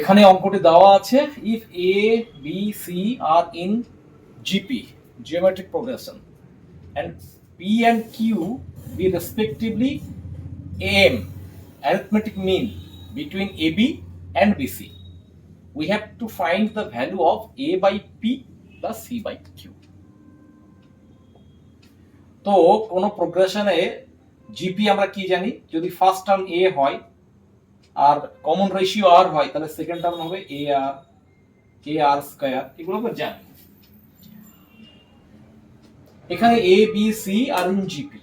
এখানে অঙ্কটি দেওয়া আছে, if A B C R in GP geometric progression and p and q be respectively am arithmetic mean between ab and bc, we have to find the value of a by p plus c by q. তো কোন প্রোগ্রেশনে GP আমরা কি জানি, যদি first term এ হয় আর common ratio আর হয় তাহলে second term হবে এ আর স্কয়ার, এগুলো আমরা জানি। এখানে A B C R in GP,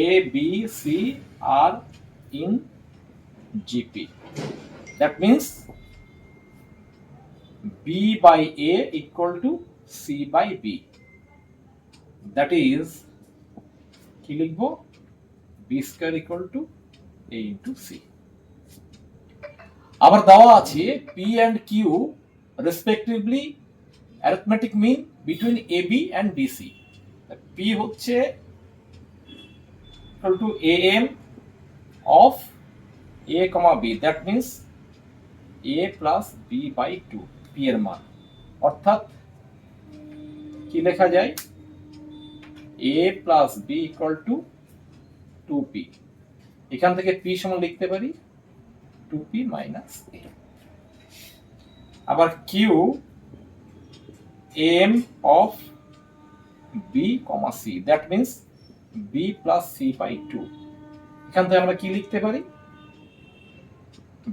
A B C R in GP, that means b by a equal to c by b, that is কি লিখবো, b square equal to a into c। আবার দেওয়া আছে p and q respectively arithmetic mean between ab and bc, p হচ্ছে equal to am of a comma b, that means a plus b by 2, p এর মান, অর্থাৎ কি লেখা যায়, a plus b equal to 2p, এখান থেকে p সমান লিখতে পারি 2p minus a। আবার q am of b comma c, that means b plus c by 2, এখান থেকে আমরা কি লিখতে পারি,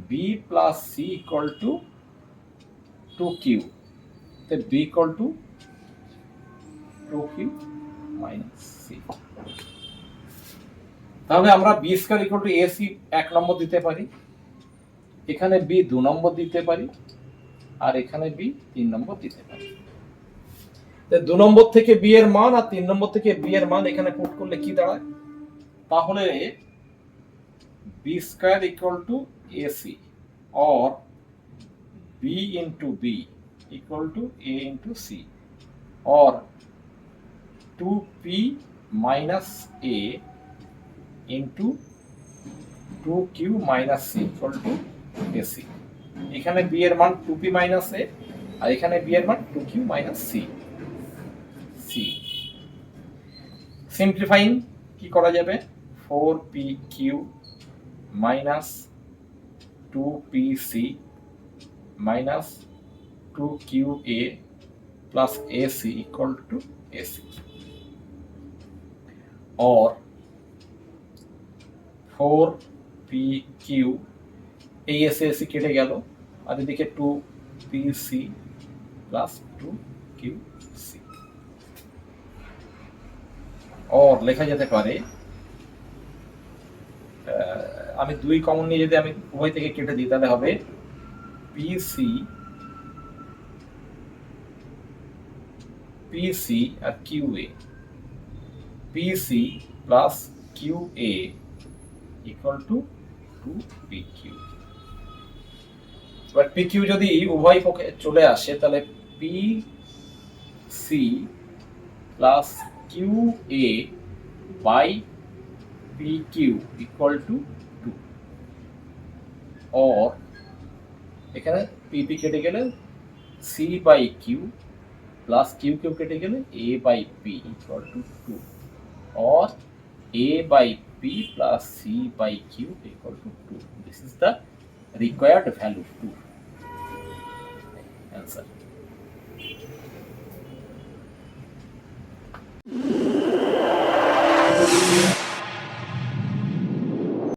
b plus c equal to 2q, then b equal to 2q minus c। তাহলে আমরা b square equal to ac 1 নম্বর দিতে পারি, এখানে b 2 নম্বর দিতে পারি, আর এখানে b 3 নম্বর দিতে পারি। তো 2 নম্বর থেকে b এর মান আর 3 নম্বর থেকে b এর মান এখানে পুট করলে কি দাঁড়ায়, তাহলে b square equal to ac or b into b equal to a into c or 2p minus a into 2q minus c equal to ac, এখানে b এর মান 2p minus a আর এখানে b এর মান 2q minus c। সিম্পলিফাইং কি করা যাবে, 4pq minus 2pc minus 2qa plus ac equal to ac, or 4pq এই ac কেটে গেল আর এদিকে 2pc plus 2qc, or লেখা যেতে পারে, আমি 2 কমন নিয়ে যদি আমি উভয় থেকে কেটে দিই তাহলে হবে pc R qa, pc plus qa equal to 2pq। এবার pq যদি উভয় পক্ষে চলে আসে তাহলে pc plus qa by pq equal to 2, or এখানে pp কেটে গেলে c by q plus q কেটে গেলে a by p equal to 2, or a by p plus c by q equal to 2, this is the required value 2 answer।